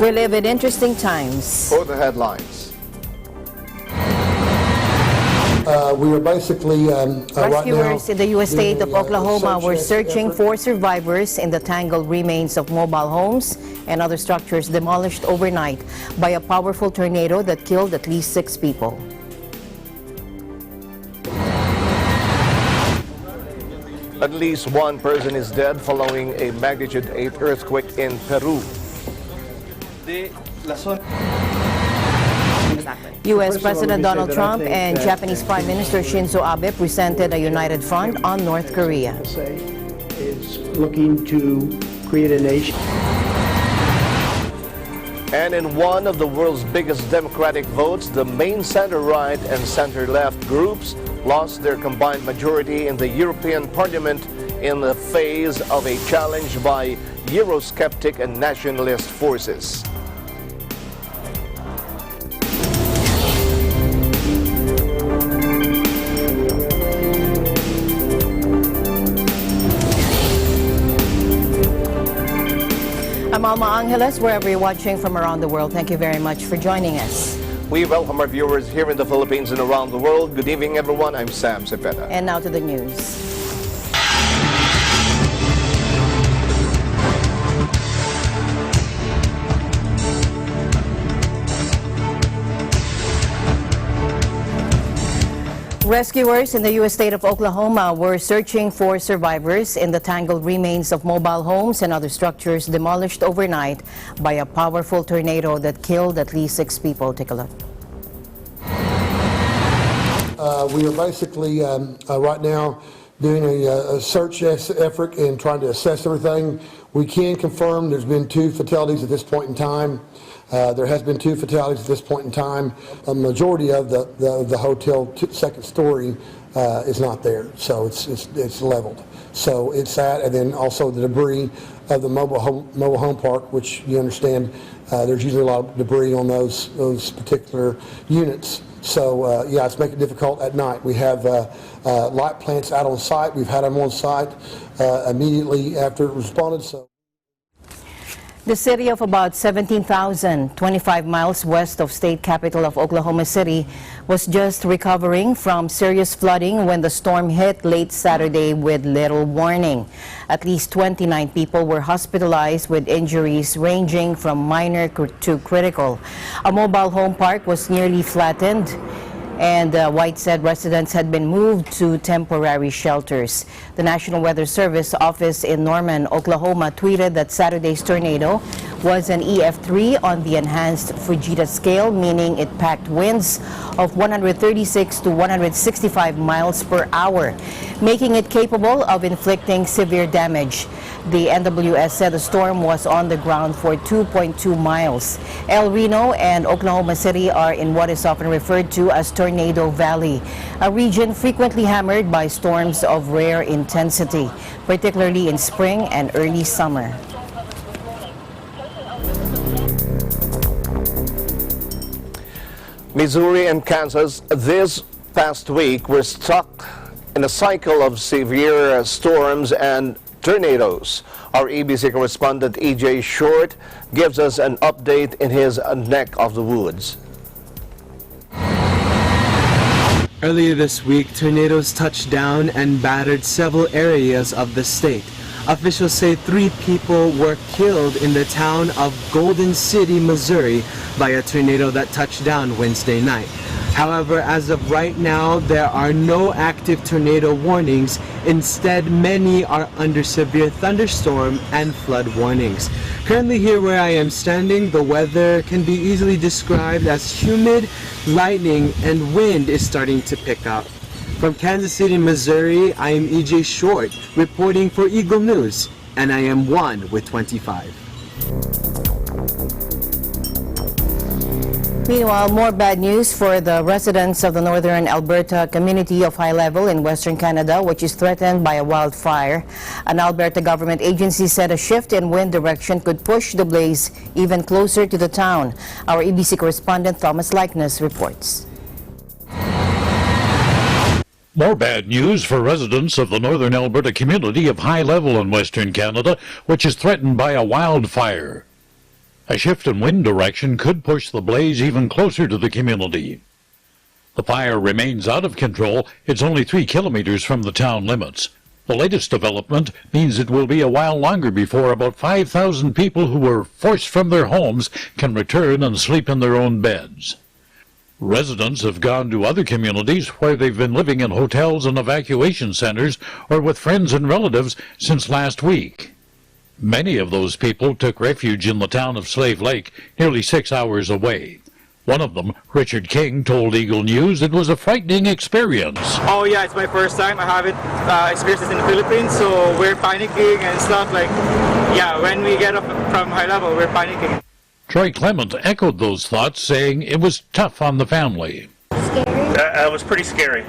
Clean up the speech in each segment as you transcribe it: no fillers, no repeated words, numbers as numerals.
We live in interesting times. For the headlines. We are basically rescuers in the U.S. state of Oklahoma were searching for survivors in the tangled remains of mobile homes and other structures demolished overnight by a powerful tornado that killed at least 6 people. At least one person is dead following a magnitude 8 earthquake in Peru. U.S. President Donald Trump and Japanese Prime Minister Shinzo Abe presented a united front on North Korea. Is looking to create a nation. And in one of the world's biggest democratic votes, the main center-right and center-left groups lost their combined majority in the European Parliament in the face of a challenge by Eurosceptic and nationalist forces. I'm Alma Angeles, wherever you're watching from around the world. Thank you very much for joining us. We welcome our viewers here in the Philippines and around the world. Good evening, everyone. I'm Sam Cepeda. And now to the news. Rescuers in the U.S. state of Oklahoma were searching for survivors in the tangled remains of mobile homes and other structures demolished overnight by a powerful tornado that killed at least 6 people. Take a look. We are basically right now doing a search effort and trying to assess everything. We can confirm there's been 2 fatalities at this point in time. There has been 2 fatalities at this point in time. A majority of the hotel second story is not there, so it's leveled. So it's that, and then also the debris of the mobile home park, which you understand there's usually a lot of debris on those particular units. So yeah, it's making it difficult at night. We have light plants out on site. We've had them on site immediately after it responded. So. The city of about 17,000, 25 miles west of state capital of Oklahoma City, was just recovering from serious flooding when the storm hit late Saturday with little warning. At least 29 people were hospitalized with injuries ranging from minor to critical. A mobile home park was nearly flattened, and White said residents had been moved to temporary shelters. The National Weather Service office in Norman, Oklahoma tweeted that Saturday's tornado was an EF3 on the enhanced Fujita scale, meaning it packed winds of 136 to 165 miles per hour, making it capable of inflicting severe damage. The NWS said the storm was on the ground for 2.2 miles. El Reno and Oklahoma City are in what is often referred to as Tornado Valley, a region frequently hammered by storms of rare intensity, particularly in spring and early summer. Missouri and Kansas this past week were stuck in a cycle of severe storms and tornadoes. Our ABC correspondent E.J. Short gives us an update in his neck of the woods. Earlier this week, tornadoes touched down and battered several areas of the state. Officials say 3 people were killed in the town of Golden City, Missouri, by a tornado that touched down Wednesday night. However, as of right now, there are no active tornado warnings. Instead, many are under severe thunderstorm and flood warnings. Currently here where I am standing, the weather can be easily described as humid, lightning, and wind is starting to pick up. From Kansas City, Missouri, I am E.J. Short, reporting for Eagle News, and I am 1 with 25. Meanwhile, more bad news for the residents of the northern Alberta community of High Level in Western Canada, which is threatened by a wildfire. An Alberta government agency said a shift in wind direction could push the blaze even closer to the town. Our ABC correspondent Thomas Likeness reports. More bad news for residents of the northern Alberta community of High Level in Western Canada, which is threatened by a wildfire. A shift in wind direction could push the blaze even closer to the community. The fire remains out of control. It's only 3 kilometers from the town limits. The latest development means it will be a while longer before about 5,000 people who were forced from their homes can return and sleep in their own beds. Residents have gone to other communities where they've been living in hotels and evacuation centers or with friends and relatives since last week. Many of those people took refuge in the town of Slave Lake, nearly 6 hours away. One of them, Richard King, told Eagle News it was a frightening experience. Oh yeah, it's my first time. I haven't experienced this in the Philippines, so we're panicking and stuff. Like, yeah, when we get up from high level, we're panicking. Troy Clement echoed those thoughts, saying it was tough on the family. It was pretty scary.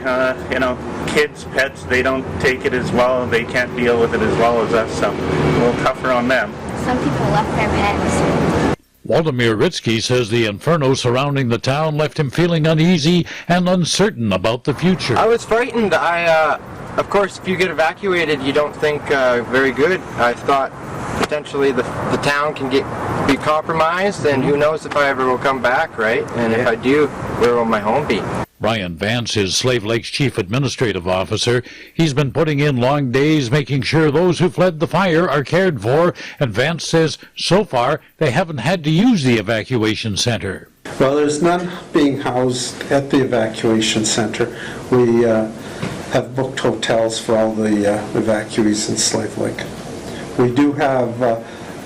Kids, pets, they don't take it as well. They can't deal with it as well as us, so a little tougher on them. Some people left their pets. Waldemir Ritsky says the inferno surrounding the town left him feeling uneasy and uncertain about the future. I was frightened. Of course, if you get evacuated, you don't think very good. I thought potentially the town can be compromised, and who knows if I ever will come back, right? And if I do, where will my home be? Brian Vance is Slave Lake's chief administrative officer. He's been putting in long days making sure those who fled the fire are cared for, and Vance says so far they haven't had to use the evacuation center. Well, there's none being housed at the evacuation center. We have booked hotels for all the evacuees in Slave Lake. We do have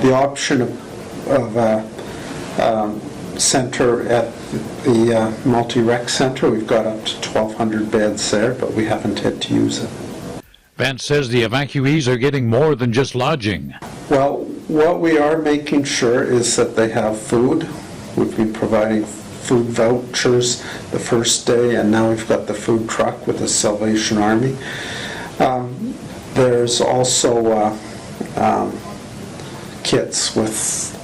the option of center at the multi-rec center. We've got up to 1,200 beds there, but we haven't had to use it. Vance says the evacuees are getting more than just lodging. Well, what we are making sure is that they have food. We've been providing food vouchers the first day, and now we've got the food truck with the Salvation Army. There's also kits with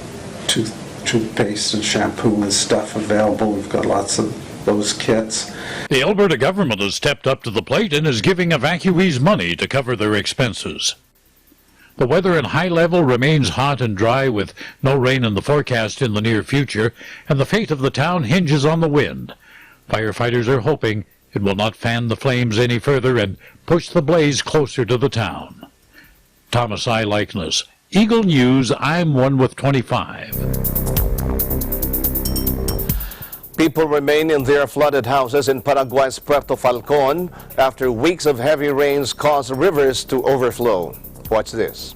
toothpaste and shampoo and stuff available. We've got lots of those kits. The Alberta government has stepped up to the plate and is giving evacuees money to cover their expenses. The weather in high level remains hot and dry with no rain in the forecast in the near future, and the fate of the town hinges on the wind. Firefighters are hoping it will not fan the flames any further and push the blaze closer to the town. Thomas I. Likeness, Eagle News, I'm 1 with 25. People remain in their flooded houses in Paraguay's Puerto Falcon after weeks of heavy rains caused rivers to overflow. Watch this.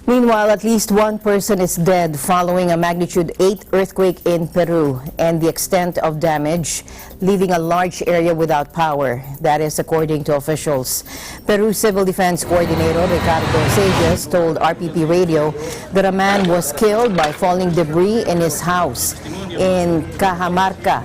Meanwhile, at least one person is dead following a magnitude 8 earthquake in Peru, and the extent of damage leaving a large area without power. That is according to officials. Peru Civil Defense Coordinator Ricardo Seges told RPP Radio that a man was killed by falling debris in his house in Cajamarca.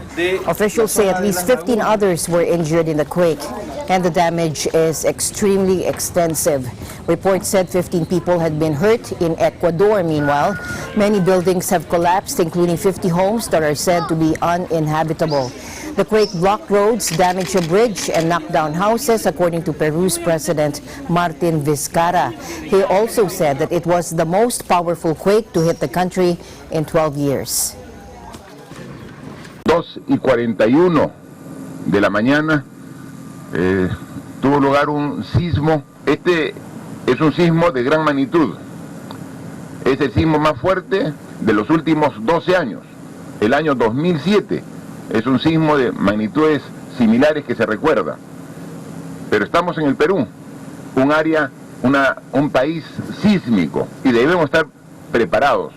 Officials say at least 15 others were injured in the quake, and the damage is extremely extensive. Reports said 15 people had been hurt in Ecuador. Meanwhile, many buildings have collapsed, including 50 homes that are said to be uninhabitable. The quake blocked roads, damaged a bridge, and knocked down houses, according to Peru's President Martin Vizcarra. He also said that it was the most powerful quake to hit the country in 12 years. 2:41 de la mañana tuvo lugar un sismo. Este es un sismo de gran magnitud. Es el sismo más fuerte de los últimos 12 años. El año 2007 es un sismo de magnitudes similares que se recuerda. Pero estamos en el Perú, un área, un país sísmico, y debemos estar preparados.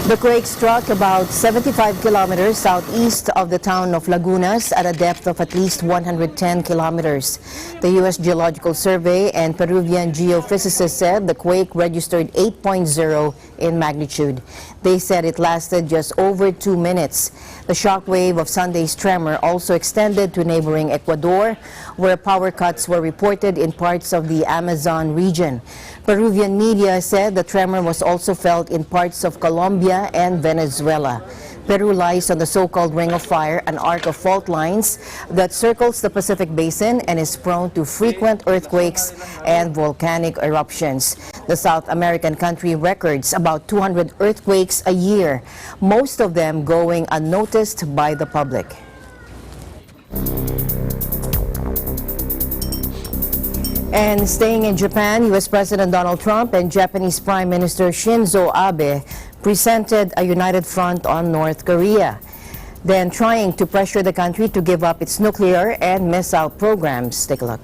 The quake struck about 75 kilometers southeast of the town of Lagunas at a depth of at least 110 kilometers. The U.S. Geological Survey and Peruvian geophysicists said the quake registered 8.0 in magnitude. They said it lasted just over 2 minutes. The shock wave of Sunday's tremor also extended to neighboring Ecuador, where power cuts were reported in parts of the Amazon region. Peruvian media said the tremor was also felt in parts of Colombia and Venezuela. Peru lies on the so-called Ring of Fire, an arc of fault lines that circles the Pacific Basin and is prone to frequent earthquakes and volcanic eruptions. The South American country records about 200 earthquakes a year, most of them going unnoticed by the public. And staying in Japan, U.S. President Donald Trump and Japanese Prime Minister Shinzo Abe presented a united front on North Korea, then trying to pressure the country to give up its nuclear and missile programs. Take a look.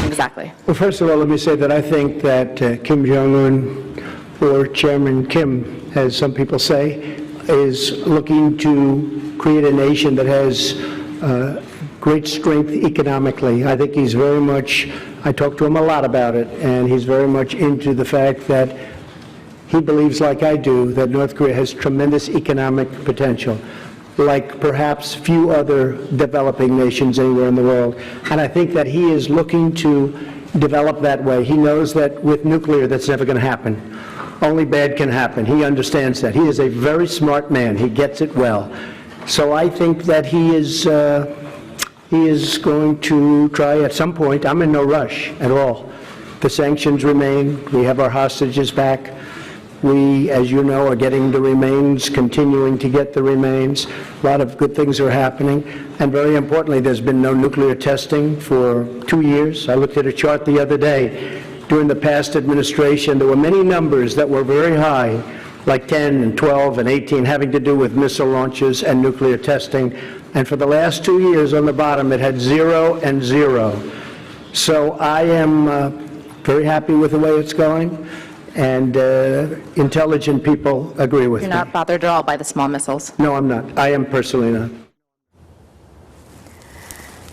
Exactly. Well, first of all, let me say that I think that Kim Jong-un, or Chairman Kim, as some people say, is looking to create a nation that has great strength economically. I think he's very much, I talked to him a lot about it, and he's very much into the fact that he believes, like I do, that North Korea has tremendous economic potential, like perhaps few other developing nations anywhere in the world. And I think that he is looking to develop that way. He knows that with nuclear, that's never going to happen. Only bad can happen. He understands that. He is a very smart man. He gets it well. So I think that he is going to try at some point. I'm in no rush at all. The sanctions remain. We have our hostages back. We, as you know, are getting the remains, continuing to get the remains. A lot of good things are happening. And very importantly, there's been no nuclear testing for 2 years. I looked at a chart the other day. During the past administration, there were many numbers that were very high, like 10 and 12 and 18, having to do with missile launches and nuclear testing. And for the last 2 years on the bottom, it had 0 and 0. So I am very happy with the way it's going. And intelligent people agree with me. You're not bothered at all by the small missiles? No, I'm not. I am personally not.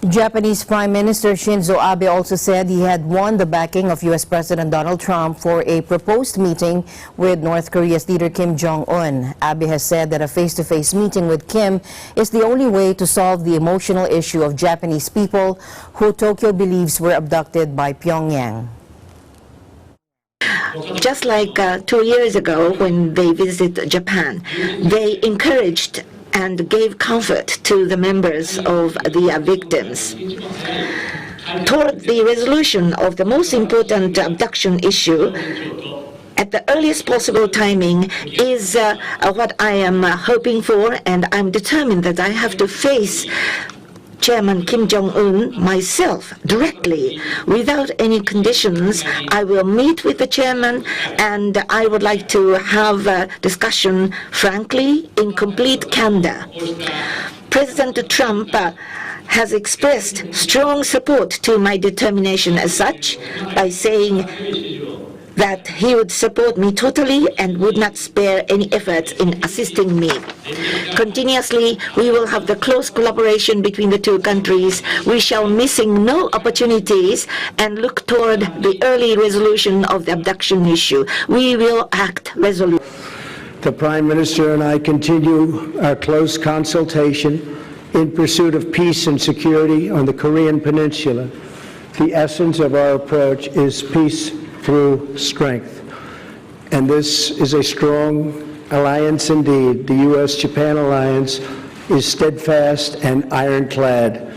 Japanese Prime Minister Shinzo Abe also said he had won the backing of U.S. President Donald Trump for a proposed meeting with North Korea's leader Kim Jong-un. Abe has said that a face-to-face meeting with Kim is the only way to solve the emotional issue of Japanese people who Tokyo believes were abducted by Pyongyang. Just like 2 years ago when they visited Japan, they encouraged and gave comfort to the members of the victims. Toward the resolution of the most important abduction issue, at the earliest possible timing is what I am hoping for, and I'm determined that I have to face Chairman Kim Jong-un myself directly. Without any conditions, I will meet with the chairman, and I would like to have a discussion frankly, in complete candor. President Trump has expressed strong support to my determination as such by saying that he would support me totally and would not spare any efforts in assisting me. Continuously, we will have the close collaboration between the two countries. We shall missing no opportunities and look toward the early resolution of the abduction issue. We will act resolutely. The Prime Minister and I continue our close consultation in pursuit of peace and security on the Korean Peninsula. The essence of our approach is peace through strength. And this is a strong alliance indeed. The U.S.-Japan alliance is steadfast and ironclad.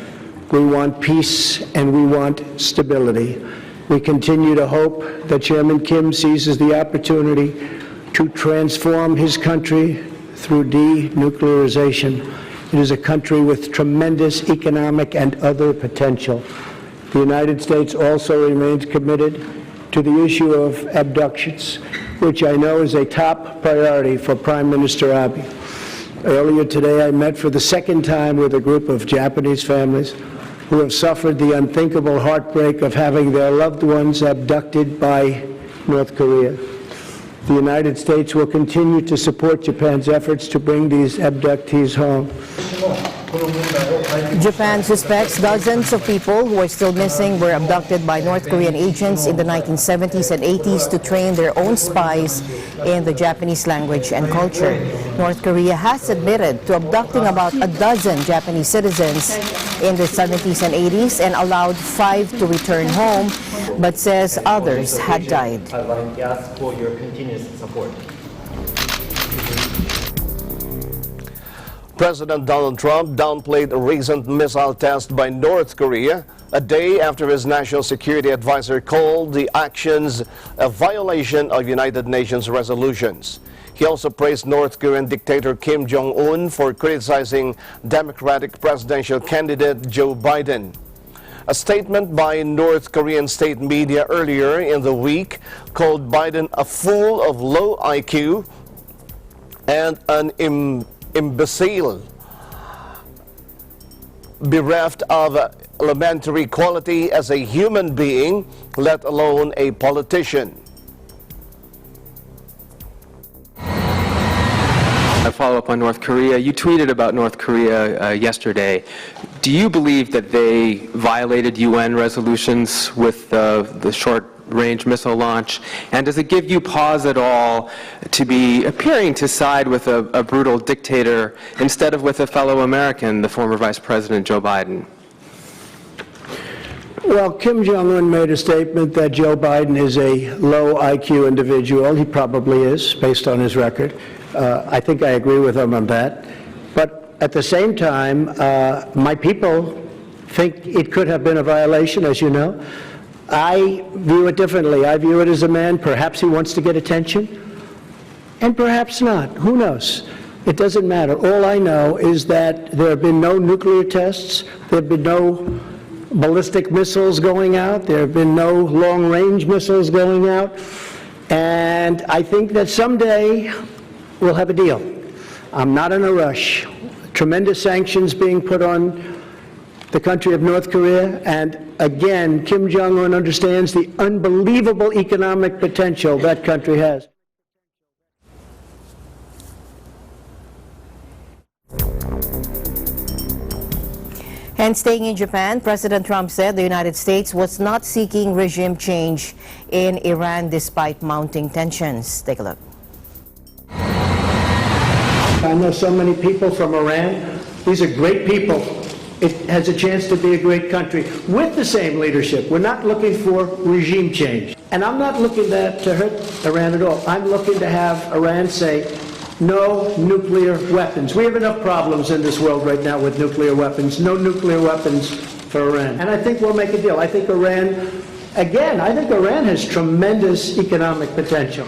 We want peace and we want stability. We continue to hope that Chairman Kim seizes the opportunity to transform his country through denuclearization. It is a country with tremendous economic and other potential. The United States also remains committed to the issue of abductions, which I know is a top priority for Prime Minister Abe. Earlier today, I met for the second time with a group of Japanese families who have suffered the unthinkable heartbreak of having their loved ones abducted by North Korea. The United States will continue to support Japan's efforts to bring these abductees home. Japan suspects dozens of people who are still missing were abducted by North Korean agents in the 1970s and 80s to train their own spies in the Japanese language and culture. North Korea has admitted to abducting about a dozen Japanese citizens in the 70s and 80s and allowed 5 to return home, but says others had died. I'd like to ask for your continuous support. President Donald Trump downplayed a recent missile test by North Korea a day after his national security advisor called the actions a violation of United Nations resolutions. He also praised North Korean dictator Kim Jong-un for criticizing Democratic presidential candidate Joe Biden. A statement by North Korean state media earlier in the week called Biden a fool of low IQ and an imbecile, bereft of elementary quality as a human being, let alone a politician. A follow-up on North Korea. You tweeted about North Korea yesterday. Do you believe that they violated UN resolutions with the short-range missile launch? And does it give you pause at all to be appearing to side with a brutal dictator instead of with a fellow American, the former Vice President Joe Biden? Well, Kim Jong-un made a statement that Joe Biden is a low IQ individual. He probably is, based on his record. I think I agree with him on that. But at the same time, my people think it could have been a violation, as you know. I view it differently. I view it as a man, perhaps he wants to get attention, and perhaps not. Who knows? It doesn't matter. All I know is that there have been no nuclear tests. There have been no ballistic missiles going out. There have been no long-range missiles going out. And I think that someday we'll have a deal. I'm not in a rush. Tremendous sanctions being put on the country of North Korea, and again, Kim Jong-un understands the unbelievable economic potential that country has. And staying in Japan, President Trump said the United States was not seeking regime change in Iran despite mounting tensions. Take a look. I know so many people from Iran. These are great people. It has a chance to be a great country with the same leadership. We're not looking for regime change. And I'm not looking to hurt Iran at all. I'm looking to have Iran say no nuclear weapons. We have enough problems in this world right now with nuclear weapons. No nuclear weapons for Iran. And I think we'll make a deal. I think Iran, again, I think Iran has tremendous economic potential.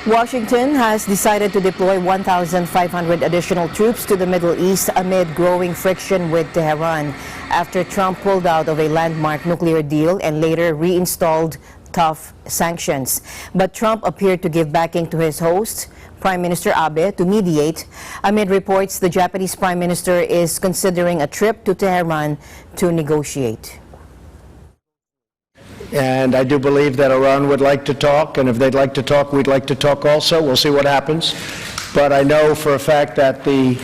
Washington has decided to deploy 1,500 additional troops to the Middle East amid growing friction with Tehran after Trump pulled out of a landmark nuclear deal and later reinstalled tough sanctions. But Trump appeared to give backing to his host, Prime Minister Abe, to mediate amid reports the Japanese Prime Minister is considering a trip to Tehran to negotiate. And I do believe that Iran would like to talk, and if they'd like to talk, we'd like to talk also. We'll see what happens. But I know for a fact that the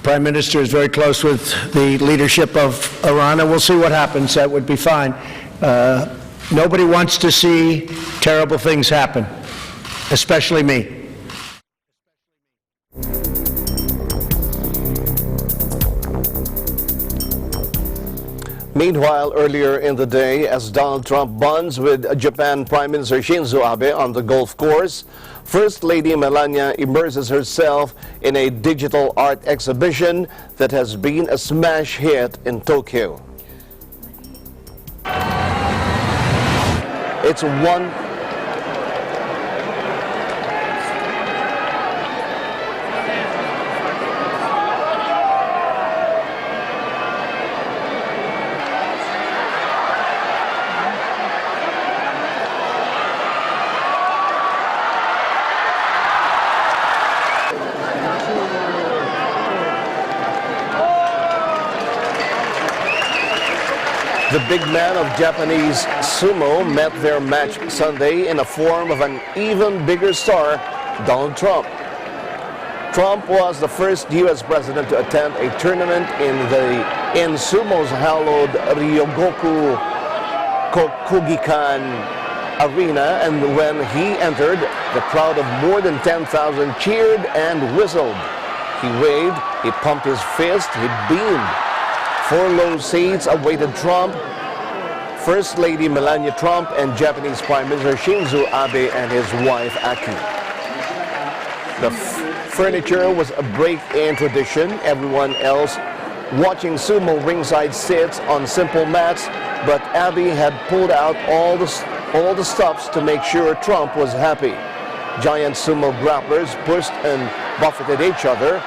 Prime Minister is very close with the leadership of Iran, and we'll see what happens. That would be fine. Nobody wants to see terrible things happen, especially me. Meanwhile, earlier in the day, as Donald Trump bonds with Japan Prime Minister Shinzo Abe on the golf course, First Lady Melania immerses herself in a digital art exhibition that has been a smash hit in Tokyo. It's one... The The big man of Japanese sumo met their match Sunday in the form of an even bigger star, Donald Trump. Trump was the first U.S. president to attend a tournament in sumo's hallowed Ryogoku Kokugikan Arena, and when he entered, the crowd of more than 10,000 cheered and whistled. He waved, he pumped his fist, he beamed. 4 low seats awaited Trump, First Lady Melania Trump, and Japanese Prime Minister Shinzo Abe and his wife Aki. The furniture was a break-in tradition. Everyone else watching sumo ringside sits on simple mats, but Abe had pulled out all the stops to make sure Trump was happy. Giant sumo grapplers pushed and buffeted each other.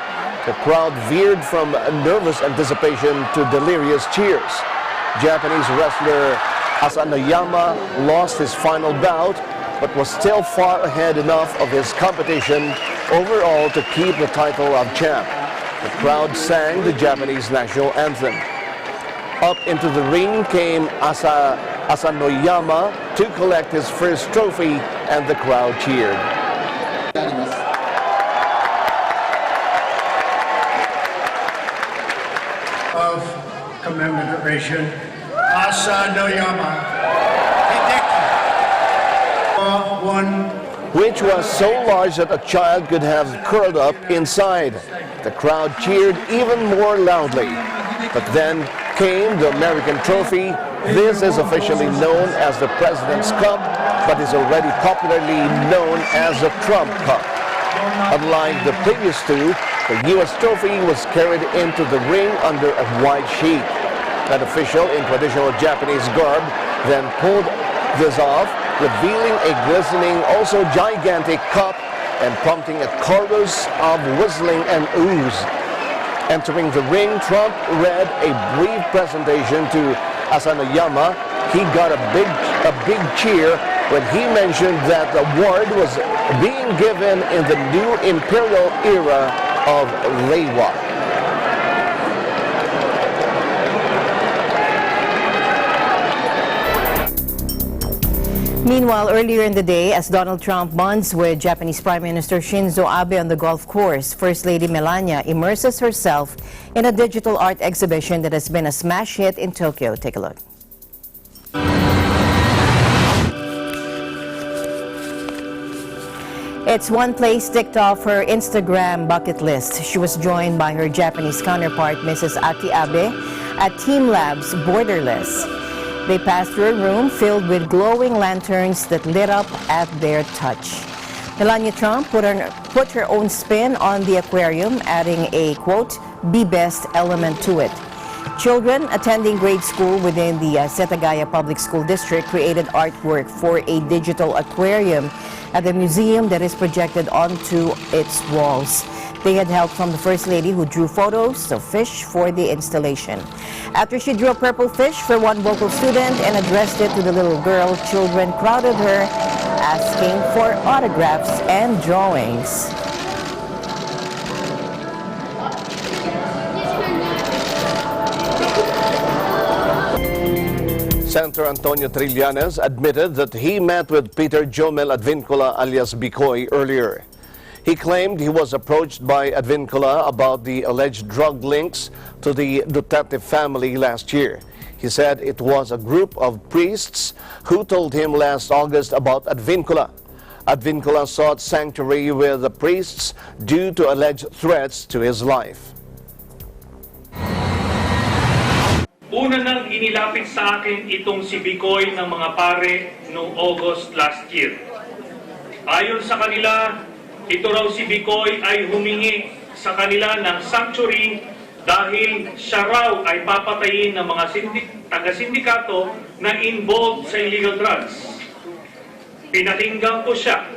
The crowd veered from nervous anticipation to delirious cheers. Japanese wrestler Asanoyama lost his final bout, but was still far ahead enough of his competition overall to keep the title of champ. The crowd sang the Japanese national anthem. Up into the ring came Asanoyama to collect his first trophy, and the crowd cheered. Of commemoration, Asanoyama, which was so large that a child could have curled up inside. The crowd cheered even more loudly. But then came the American trophy. This is officially known as the President's Cup, but is already popularly known as the Trump Cup. Unlike the previous two, the U.S. trophy was carried into the ring under a white sheet. An official in traditional Japanese garb then pulled this off, revealing a glistening, also gigantic cup and prompting a chorus of whistling and oohs. Entering the ring, Trump read a brief presentation to Asanoyama. He got a big cheer when he mentioned that the award was being given in the new imperial era of Reiwa. Meanwhile, earlier in the day, as Donald Trump bonds with Japanese Prime Minister Shinzo Abe on the golf course, First Lady Melania immerses herself in a digital art exhibition that has been a smash hit in Tokyo. Take a look. It's one place ticked off her Instagram bucket list. She was joined by her Japanese counterpart, Mrs. Aki Abe, at Team Lab's Borderless. They passed through a room filled with glowing lanterns that lit up at their touch. Melania Trump put her own spin on the aquarium, adding a, quote, be best element to it. Children attending grade school within the Setagaya Public School District created artwork for a digital aquarium at the museum that is projected onto its walls. They had help from the First Lady, who drew photos of fish for the installation. After she drew a purple fish for one local student and addressed it to the little girl, children crowded her, asking for autographs and drawings. Senator Antonio Trillanes admitted that he met with Peter Jomel Advincula alias Bicoy earlier. He claimed he was approached by Advincula about the alleged drug links to the Duterte family last year. He said it was a group of priests who told him last August about Advincula. Advincula sought sanctuary with the priests due to alleged threats to his life. Una nang inilapit sa akin itong si Bicoy ng mga pare noong August last year. Ayon sa kanila, ito raw si Bicoy ay humingi sa kanila ng sanctuary dahil siya raw ay papatayin ng mga taga-sindikato na involved sa illegal drugs. Pinakinggan ko siya.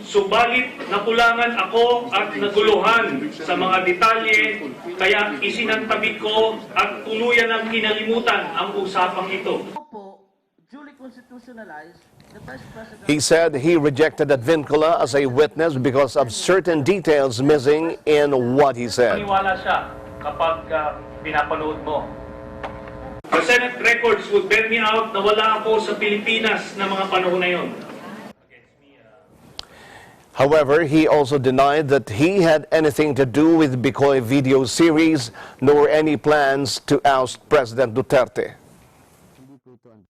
Subalit nakulangan ako at naguluhan sa mga detalye, kaya isinantabi ko at tuluyan ng kinalimutan ang usapang ito. He said he rejected Advincula as a witness because of certain details missing in what he said. Maniwala siya kapag pinapanood mo. The Senate records would bear me out na wala ako sa Pilipinas na mga panahon na yun. However, he also denied that he had anything to do with Bicoy video series, nor any plans to oust President Duterte.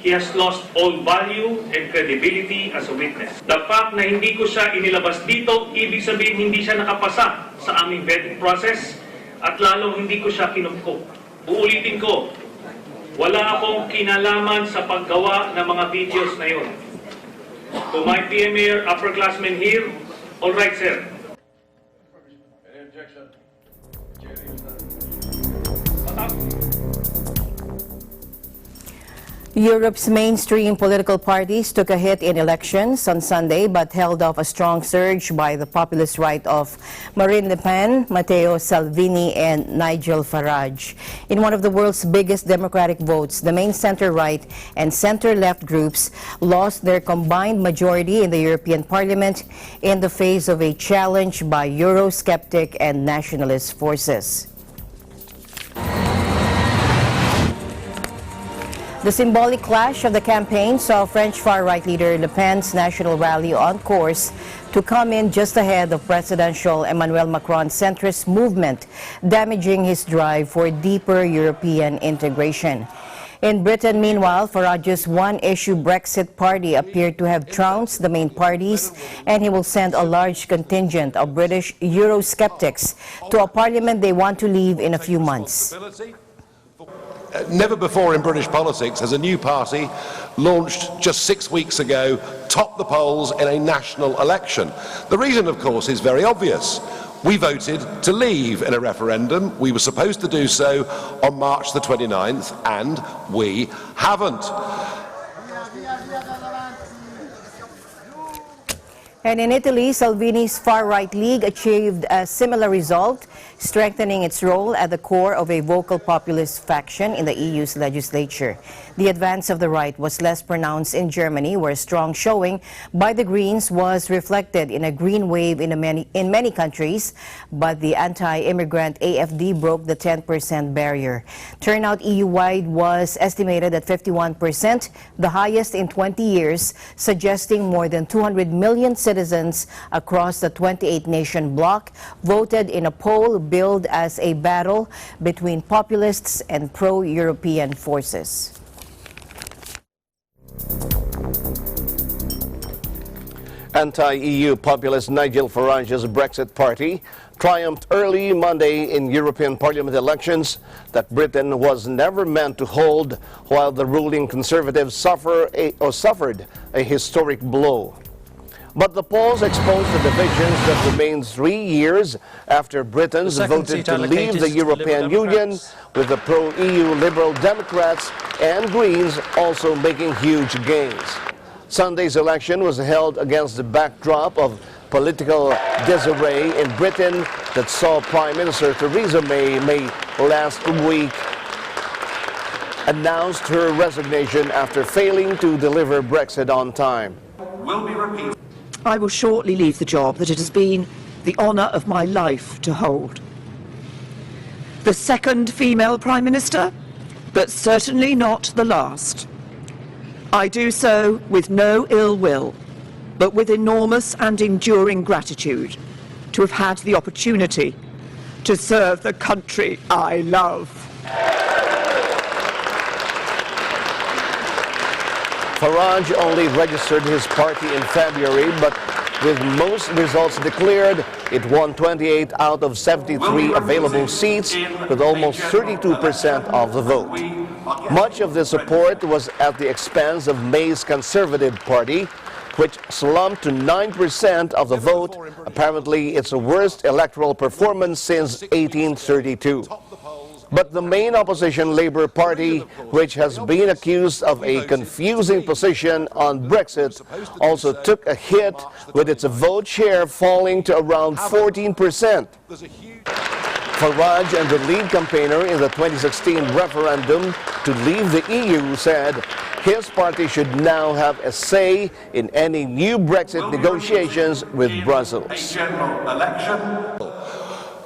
He has lost all value and credibility as a witness. The fact na hindi ko siya inilabas dito, ibig sabihin hindi siya nakapasa sa aming vetting process at lalong hindi ko siya kinumpok. Uulitin ko, wala akong kinalaman sa paggawa ng mga videos na yun. To my PMA upperclassmen here, all right, sir. Europe's mainstream political parties took a hit in elections on Sunday but held off a strong surge by the populist right of Marine Le Pen, Matteo Salvini and Nigel Farage. In one of the world's biggest democratic votes, the main center-right and center-left groups lost their combined majority in the European Parliament in the face of a challenge by Eurosceptic and nationalist forces. The symbolic clash of the campaign saw French far-right leader Le Pen's national rally on course to come in just ahead of presidential Emmanuel Macron's centrist movement, damaging his drive for deeper European integration. In Britain, meanwhile, Farage's one-issue Brexit party appeared to have trounced the main parties, and he will send a large contingent of British Eurosceptics to a parliament they want to leave in a few months. Never before in British politics has a new party launched just 6 weeks ago topped the polls in a national election. The reason, of course, is very obvious. We voted to leave in a referendum. We were supposed to do so on March the 29th, and we haven't. And in Italy, Salvini's far-right league achieved a similar result, strengthening its role at the core of a vocal populist faction in the EU's legislature. The advance of the right was less pronounced in Germany, where a strong showing by the Greens was reflected in a green wave in many countries, but the anti-immigrant AfD broke the 10% barrier. Turnout EU-wide was estimated at 51%, the highest in 20 years, suggesting more than 200 million citizens across the 28-nation bloc voted in a poll billed as a battle between populists and pro-European forces. Anti-EU populist Nigel Farage's Brexit party triumphed early Monday in European Parliament elections that Britain was never meant to hold, while the ruling Conservatives suffered a historic blow. But the polls exposed the divisions that remain 3 years after Britons voted to leave the European Union, with the pro-EU Liberal Democrats and Greens also making huge gains. Sunday's election was held against the backdrop of political disarray in Britain that saw Prime Minister Theresa May last week announced her resignation after failing to deliver Brexit on time. I will shortly leave the job that it has been the honour of my life to hold. The second female Prime Minister, but certainly not the last. I do so with no ill will, but with enormous and enduring gratitude to have had the opportunity to serve the country I love. Farage only registered his party in February, but with most results declared, it won 28 out of 73 available seats, with almost 32% of the vote. Much of the support was at the expense of May's Conservative Party, which slumped to 9% of the vote. Apparently, it's the worst electoral performance since 1832. But the main opposition Labour Party, which has been accused of a confusing position on Brexit, also took a hit, with its vote share falling to around 14%. Farage and the lead campaigner in the 2016 referendum to leave the EU said his party should now have a say in any new Brexit negotiations with Brussels.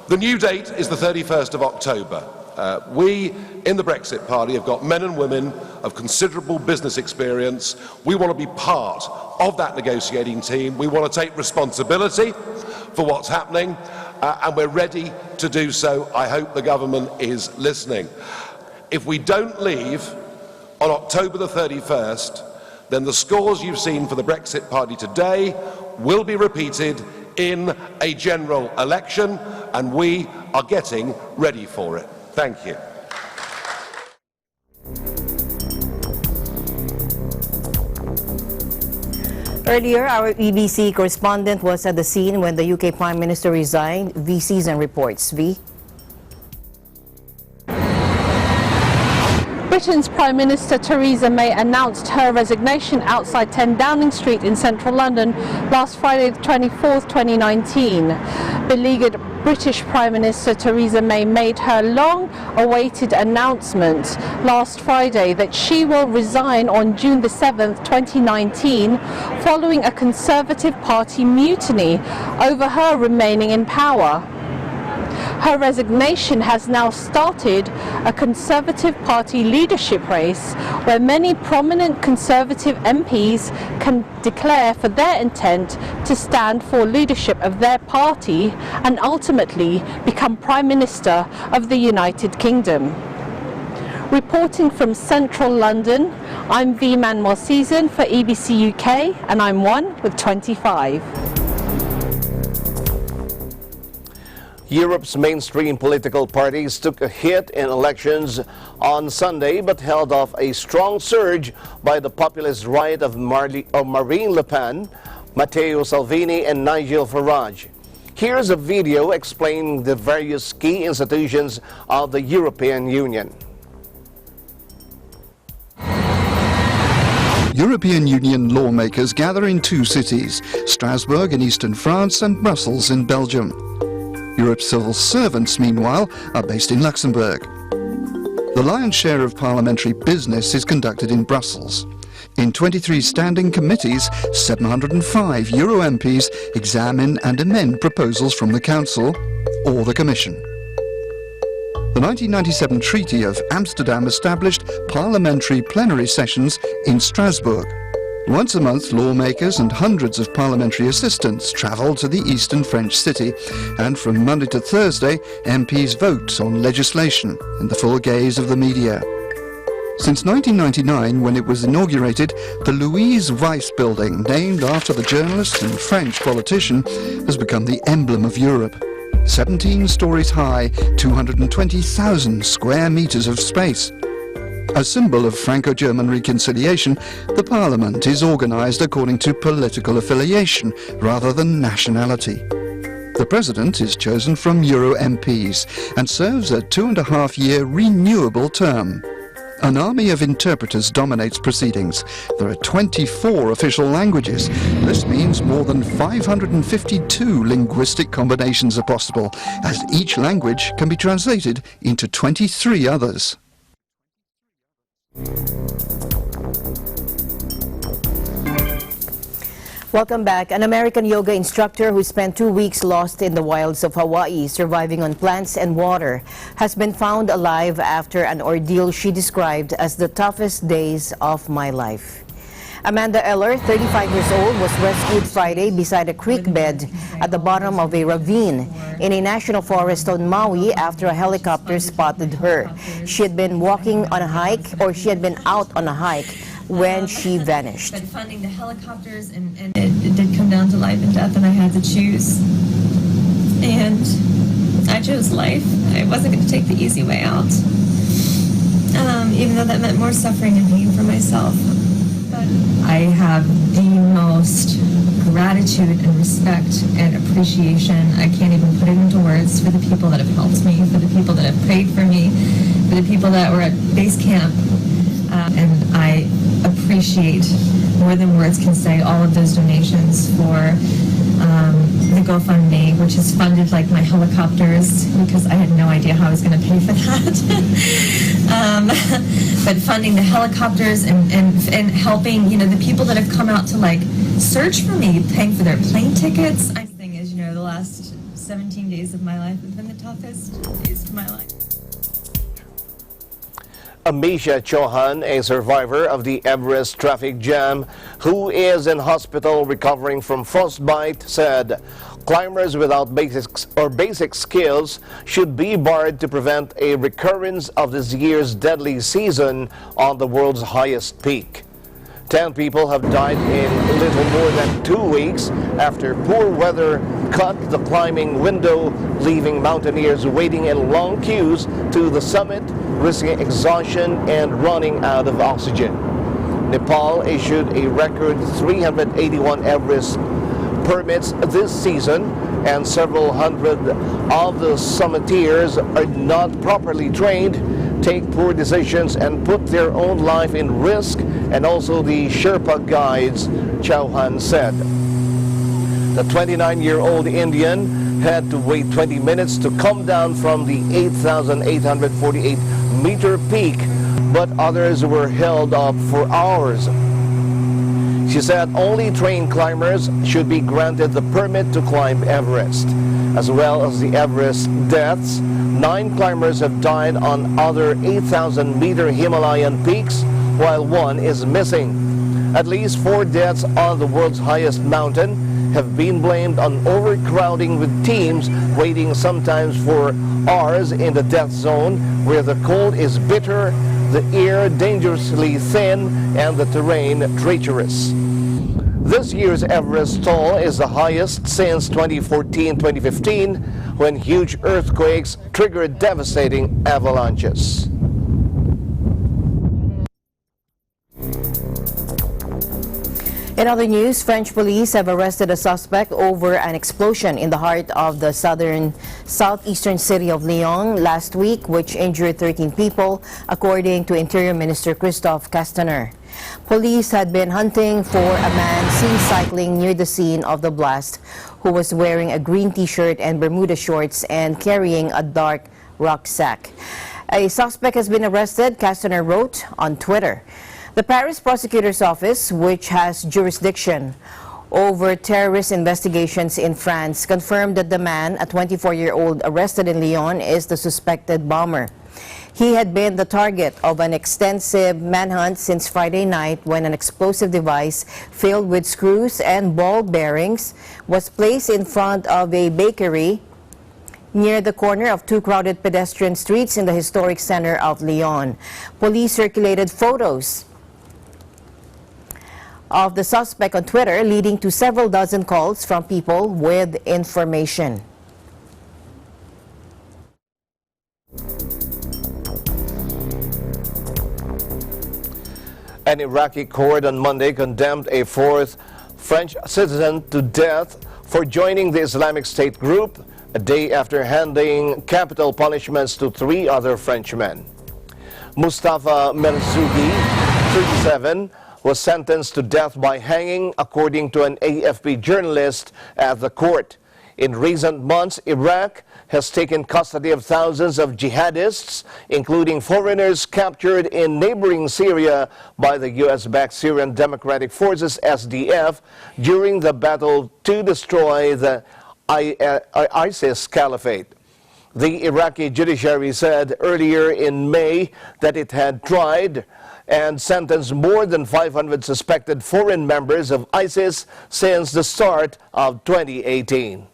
The new date is the 31st of October. We in the Brexit Party have got men and women of considerable business experience. We want to be part of that negotiating team. We want to take responsibility for what's happening, and we're ready to do so. I hope the government is listening. If we don't leave on October the 31st, then the scores you've seen for the Brexit Party today will be repeated in a general election, and we are getting ready for it. Thank you. Earlier, our EBC correspondent was at the scene when the UK Prime Minister resigned. V sees and reports. V. Britain's Prime Minister Theresa May announced her resignation outside 10 Downing Street in central London last Friday, the 24th, 2019. Beleaguered British Prime Minister Theresa May made her long-awaited announcement last Friday that she will resign on June the 7th, 2019, following a Conservative Party mutiny over her remaining in power. Her resignation has now started a Conservative Party leadership race where many prominent Conservative MPs can declare for their intent to stand for leadership of their party and ultimately become Prime Minister of the United Kingdom. Reporting from central London, I'm V. Manuel Season for EBC UK, and I'm one with 25. Europe's mainstream political parties took a hit in elections on Sunday but held off a strong surge by the populist right of Marine Le Pen, Matteo Salvini and Nigel Farage. Here's a video explaining the various key institutions of the European Union. European Union lawmakers gather in two cities, Strasbourg in eastern France and Brussels in Belgium. Europe's civil servants, meanwhile, are based in Luxembourg. The lion's share of parliamentary business is conducted in Brussels. In 23 standing committees, 705 Euro MPs examine and amend proposals from the Council or the Commission. The 1997 Treaty of Amsterdam established parliamentary plenary sessions in Strasbourg. Once a month, lawmakers and hundreds of parliamentary assistants travel to the eastern French city, and from Monday to Thursday, MPs vote on legislation in the full gaze of the media. Since 1999, when it was inaugurated, the Louise Weiss building, named after the journalist and French politician, has become the emblem of Europe. 17 stories high, 220,000 square meters of space. A symbol of Franco-German reconciliation, the Parliament is organised according to political affiliation rather than nationality. The President is chosen from Euro MPs and serves a 2.5-year renewable term. An army of interpreters dominates proceedings. There are 24 official languages. This means more than 552 linguistic combinations are possible, as each language can be translated into 23 others. Welcome back. An American yoga instructor who spent 2 weeks lost in the wilds of Hawaii, surviving on plants and water, has been found alive after an ordeal she described as the toughest days of my life. Amanda Eller, 35 years old, was rescued Friday beside a creek bed at the bottom of a ravine in a national forest on Maui after a helicopter spotted her. She had been walking on a hike, or she had been out on a hike when she vanished. But funding the helicopters, and it did come down to life and death, and I had to choose. And I chose life. I wasn't going to take the easy way out, even though that meant more suffering and pain for myself. But I have the most gratitude and respect and appreciation. I can't even put it into words for the people that have helped me, for the people that have prayed for me, for the people that were at base camp. And I appreciate more than words can say all of those donations for the GoFundMe, which has funded like my helicopters, because I had no idea how I was going to pay for that. But funding the helicopters and helping, the people that have come out to like search for me, paying for their plane tickets. The thing is, the last 17 days of my life have been the toughest days of my life. Amisha Chauhan, a survivor of the Everest traffic jam, who is in hospital recovering from frostbite, said climbers without basic skills should be barred to prevent a recurrence of this year's deadly season on the world's highest peak. 10 people have died in little more than 2 weeks after poor weather cut the climbing window, leaving mountaineers waiting in long queues to the summit, risking exhaustion and running out of oxygen. Nepal issued a record 381 Everest permits this season, and several hundred of the summiteers are not properly trained, take poor decisions, and put their own life in risk, and also the Sherpa guides, Chauhan said. The 29-year-old Indian had to wait 20 minutes to come down from the 8,848-meter peak, but others were held up for hours. She said only trained climbers should be granted the permit to climb Everest. As well as the Everest deaths, 9 climbers have died on other 8,000-meter Himalayan peaks, while 1 is missing. At least 4 deaths on the world's highest mountain have been blamed on overcrowding, with teams waiting sometimes for hours in the death zone, where the cold is bitter, the air dangerously thin, and the terrain treacherous. This year's Everest toll is the highest since 2014-2015, when huge earthquakes triggered devastating avalanches. In other news, French police have arrested a suspect over an explosion in the heart of the southeastern city of Lyon last week, which injured 13 people, according to Interior Minister Christophe Castaner. Police had been hunting for a man seen cycling near the scene of the blast, who was wearing a green t-shirt and Bermuda shorts and carrying a dark rucksack. A suspect has been arrested, Castaner wrote on Twitter. The Paris prosecutor's office, which has jurisdiction over terrorist investigations in France, confirmed that the man, a 24-year-old arrested in Lyon, is the suspected bomber. He had been the target of an extensive manhunt since Friday night, when an explosive device filled with screws and ball bearings was placed in front of a bakery near the corner of 2 crowded pedestrian streets in the historic center of Lyon. Police circulated photos of the suspect on Twitter, leading to several dozen calls from people with information. An Iraqi court on Monday condemned a 4th French citizen to death for joining the Islamic State group, a day after handing capital punishments to 3 other Frenchmen. Mustafa Merzougi, 37, was sentenced to death by hanging, according to an AFP journalist at the court. In recent months, Iraq has taken custody of thousands of jihadists, including foreigners captured in neighboring Syria by the U.S.-backed Syrian Democratic Forces, SDF, during the battle to destroy the ISIS caliphate. The Iraqi judiciary said earlier in May that it had tried and sentenced more than 500 suspected foreign members of ISIS since the start of 2018.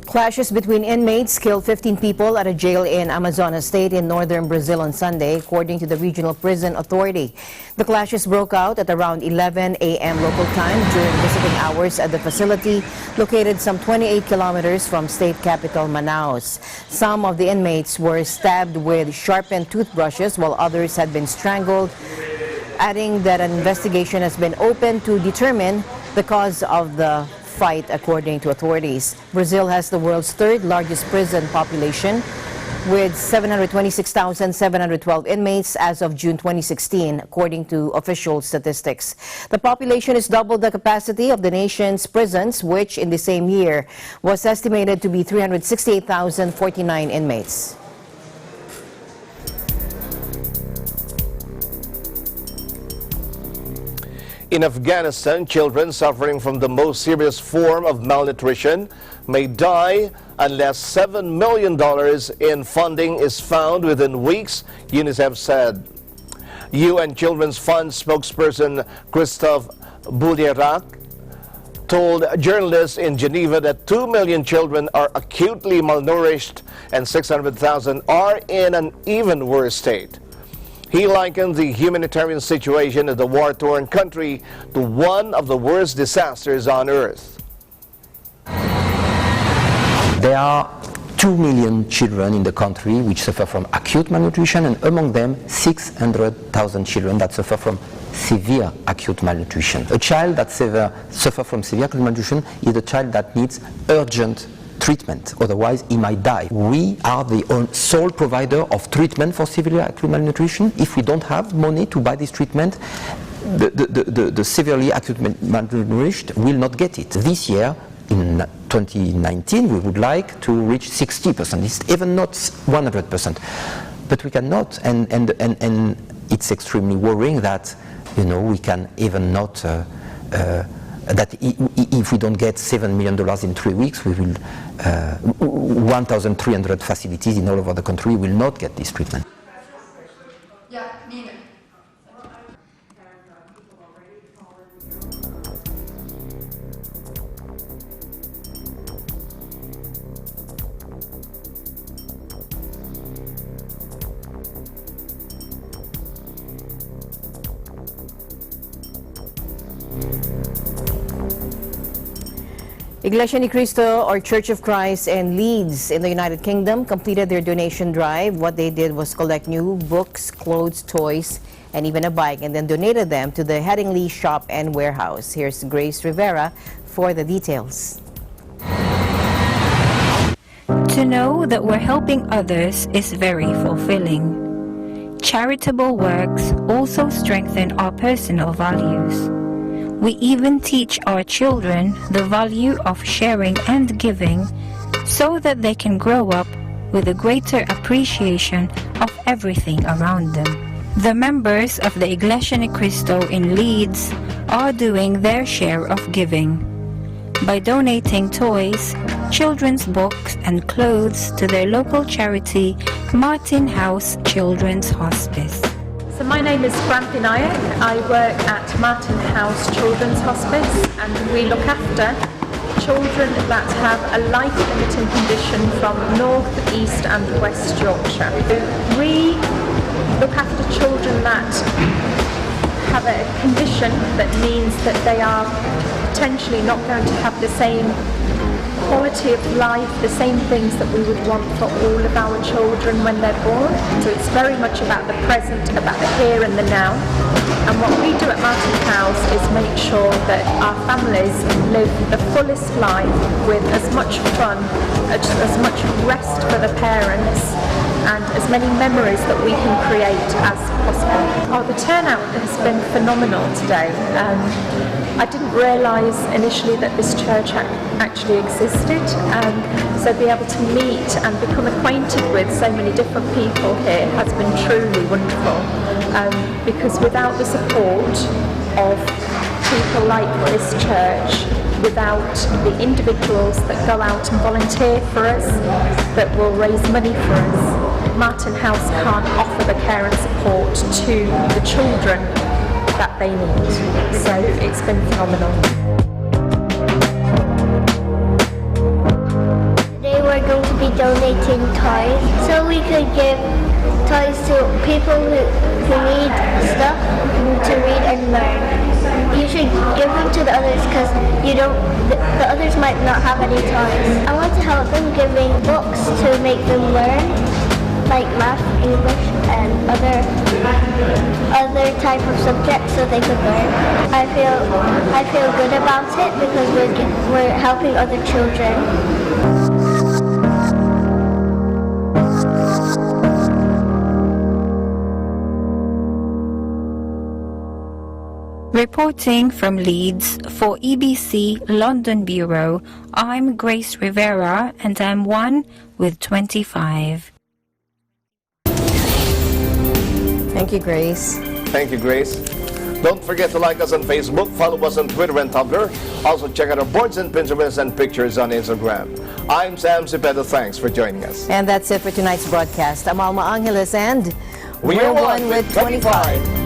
Clashes between inmates killed 15 people at a jail in Amazonas State in northern Brazil on Sunday, according to the Regional Prison Authority. The clashes broke out at around 11 a.m. local time during visiting hours at the facility, located some 28 kilometers from state capital Manaus. Some of the inmates were stabbed with sharpened toothbrushes, while others had been strangled, adding that an investigation has been opened to determine the cause of the fight, according to authorities. Brazil has the world's 3rd largest prison population, with 726,712 inmates as of June 2016, according to official statistics. The population is double the capacity of the nation's prisons, which in the same year was estimated to be 368,049 inmates. In Afghanistan, children suffering from the most serious form of malnutrition may die unless $7 million in funding is found within weeks, UNICEF said. UN Children's Fund spokesperson Christophe Boulierak told journalists in Geneva that 2 million children are acutely malnourished and 600,000 are in an even worse state. He likened the humanitarian situation in the war-torn country to one of the worst disasters on earth. There are 2 million children in the country which suffer from acute malnutrition, and among them 600,000 children that suffer from severe acute malnutrition. A child that suffers from severe acute malnutrition is a child that needs urgent treatment, otherwise he might die. We are the sole provider of treatment for severe acute malnutrition. If we don't have money to buy this treatment, the severely acute malnourished will not get it. This year, in 2019, we would like to reach 60%. It's even not 100%, but we cannot, and it's extremely worrying that we can even not. That if we don't get $7 million in 3 weeks, we will 1,300 facilities in all over the country will not get this treatment. Iglesia ni Cristo or Church of Christ in Leeds in the United Kingdom completed their donation drive. What they did was collect new books, clothes, toys, and even a bike, and then donated them to the Headingley shop and warehouse. Here's Grace Rivera for the details. To know that we're helping others is very fulfilling. Charitable works also strengthen our personal values. We even teach our children the value of sharing and giving so that they can grow up with a greater appreciation of everything around them. The members of the Iglesia ni Cristo in Leeds are doing their share of giving by donating toys, children's books and clothes to their local charity, Martin House Children's Hospice. So my name is Frankie Nayak. I work at Martin House Children's Hospice, and we look after children that have a life-limiting condition from North, East and West Yorkshire. We look after children that have a condition that means that they are potentially not going to have the same quality of life, the same things that we would want for all of our children when they're born. So it's very much about the present, about the here and the now. And what we do at Martin House is make sure that our families live the fullest life with as much fun, as much rest for the parents, and as many memories that we can create as possible. Oh, the turnout has been phenomenal today. I didn't realise initially that this church actually existed, so be able to meet and become acquainted with so many different people here has been truly wonderful, because without the support of people like this church, without the individuals that go out and volunteer for us, that will raise money for us, Martin House can't offer the care and support to the children that they need. So it's been phenomenal. Today we're going to be donating toys so we could give toys to people who need stuff to read and learn. You should give them to the others because the others might not have any toys. I want to help them giving books to make them learn, like math, English, and other type of subjects so they could learn. I feel good about it because we're helping other children. Reporting from Leeds for EBC London Bureau, I'm Grace Rivera and I'm 1 with 25. Thank you, Grace. Thank you, Grace. Don't forget to like us on Facebook, follow us on Twitter and Tumblr. Also check out our boards and Pinterest and pictures on Instagram. I'm Sam Cepeda. Thanks for joining us. And that's it for tonight's broadcast. I'm Alma Angeles and we're one with 25.